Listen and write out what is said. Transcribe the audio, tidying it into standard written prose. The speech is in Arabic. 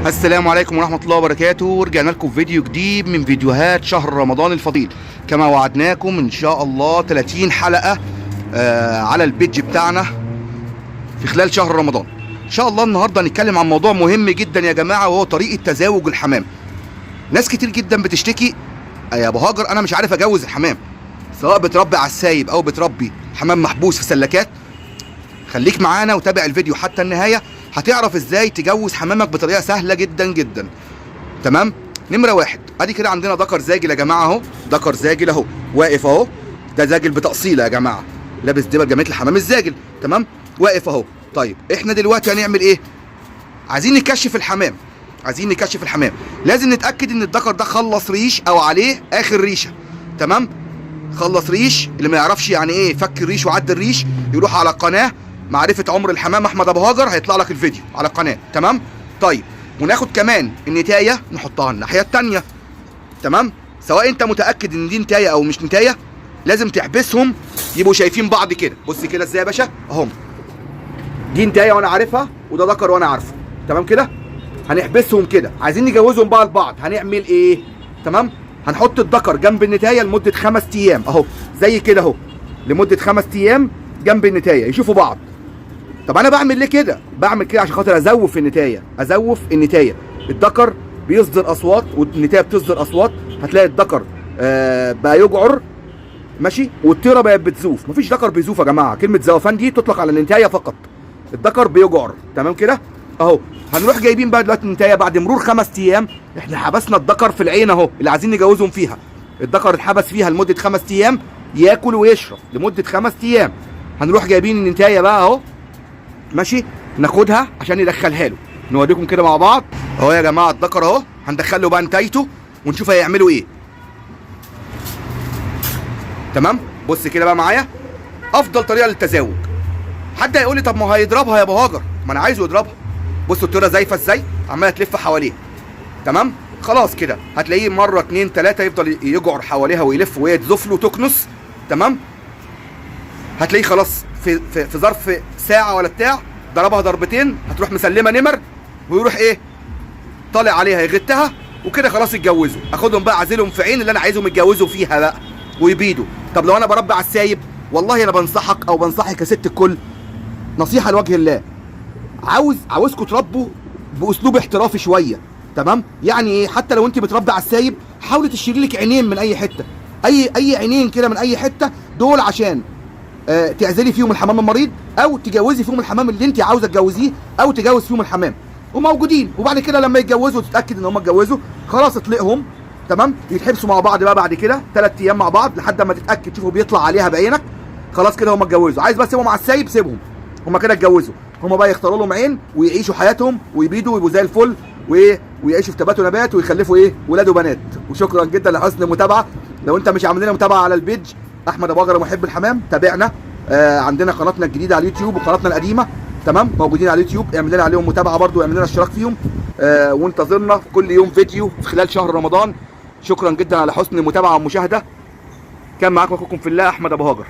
السلام عليكم ورحمة الله وبركاته. رجعنا لكم في فيديو جديد من فيديوهات شهر رمضان الفضيل. كما وعدناكم ان شاء الله 30 حلقة على البيج بتاعنا في خلال شهر رمضان ان شاء الله. النهاردة هنتكلم عن موضوع مهم جدا يا جماعة، وهو طريقة تزاوج الحمام. ناس كتير جدا بتشتكي يا ابو هاجر انا مش عارف اجوز الحمام، سواء بتربي على السايب او بتربي حمام محبوس في سلكات. خليك معانا وتابع الفيديو حتى النهاية، هتعرف ازاي تجوز حمامك بطريقه سهله جدا جدا. تمام. نمره واحد، ادي كده عندنا ذكر زاجل يا جماعه اهو، ذكر زاجل اهو واقف اهو. ده زاجل بتأصيله يا جماعه، لابس دبل جمعيه الحمام الزاجل. تمام، واقف اهو. طيب احنا دلوقتي هنعمل ايه؟ عايزين نكشف الحمام. لازم نتاكد ان الذكر ده خلص ريش او عليه اخر ريشه. تمام، خلص ريش. اللي ما يعرفش يعني ايه فك الريش وعد الريش، يروح على القناه معرفة عمر الحمام احمد ابو هاجر، هيطلع لك الفيديو على القناه. تمام. طيب وناخد كمان النتايه نحطها الناحيه الثانيه. تمام، سواء انت متاكد ان دي نتايه او مش نتايه، لازم تحبسهم يبقوا شايفين بعض كده. بص كده ازاي يا باشا اهم، دي نتايه وانا عارفها وده ذكر وانا عارفه. تمام كده، هنحبسهم كده. عايزين نجوزهم بقى لبعض، هنعمل ايه؟ تمام، هنحط الذكر جنب النتايه لمده 5 ايام اهو، زي كده اهو، لمده 5 ايام جنب النتايه يشوفوا بعض. طب انا بعمل ليه كده؟ بعمل كده عشان خاطر ازوف النتايه. الذكر بيصدر اصوات والنتايه بتصدر اصوات، هتلاقي الذكر بقى يجعر ماشي، والطيره بقت بتزوف. مفيش ذكر بيزوف يا جماعه، كلمه زوفان دي تطلق على النتايه فقط. الذكر بيجعر. تمام كده اهو. هنروح جايبين بقى دلوقتي النتايه بعد مرور 5 ايام. احنا حبسنا الذكر في العين اهو اللي عايزين نجوزهم فيها. الذكر اتحبس فيها لمده 5 ايام، ياكل ويشرب لمده 5 ايام. هنروح جايبين النتايه بقى اهو ماشي، ناخدها عشان ندخلها له. نوريكم كده مع بعض اهو يا جماعه. الذكر اهو هندخل له بقى نتايته ونشوف هيعملوا ايه. تمام، بص كده بقى معايا افضل طريقه للتزاوج. حد هيقول لي طب ما هيضربها يا ابو هاجر، ما انا عايزه يضربها. بصوا الطيره زايفه ازاي، عماله تلف حواليه. تمام، خلاص كده هتلاقيه مره 2 3 يفضل يجعر حواليها ويلف وهي تزف له وتكنس. تمام، هتلاقيه خلاص في ظرف ساعه ولا بتاع ضربها ضربتين، هتروح مسلمه نمر ويروح ايه طالع عليها يغتها، وكده خلاص يتجوزوا. اخدهم بقى اعزلهم في عين اللي انا عايزهم يتجوزوا فيها بقى ويبيدوا. طب لو انا بربي على السايب، والله انا بنصحك او بنصحك يا ست الكل نصيحه لوجه الله، عاوزكم تربوا باسلوب احترافي شويه. تمام، يعني ايه؟ حتى لو انت بتربي على السايب، حاولي تشتري لك عينين من اي حته، اي عينين كده من اي حته، دول عشان تعزلي فيهم الحمام المريض، او تجوزي فيهم الحمام اللي انت عاوزه تجوزيه، او تجوز فيهم الحمام وموجودين. وبعد كده لما يتجوزوا تتاكد ان هم اتجوزوا، خلاص اطلقهم. تمام، يتحبسوا مع بعض بقى بعد كده 3 ايام مع بعض لحد ما تتاكد تشوفوا بيطلع عليها بعينك. خلاص كده هم اتجوزوا. عايز بس تسيبهم مع السايب، سيبهم، هم كده اتجوزوا. هم بقى يختاروا لهم عين ويعيشوا حياتهم ويبيدوا ويبقوا زي الفل ويعيشوا في تبات ونبات ويخلفوا ايه ولاد وبنات. وشكرا جدا لحسن المتابعه. لو انت مش عامل لنا متابعه على البيج احمد ابو هاجر محب الحمام، تابعنا. عندنا قناتنا الجديده على اليوتيوب وقناتنا القديمه. تمام، موجودين على اليوتيوب، اعمل لنا عليهم متابعه برضو واعمل لنا اشتراك فيهم. وانتظرنا في كل يوم فيديو في خلال شهر رمضان. شكرا جدا على حسن المتابعه والمشاهده. كان معاكم اخوكم في الله احمد ابو هاجر.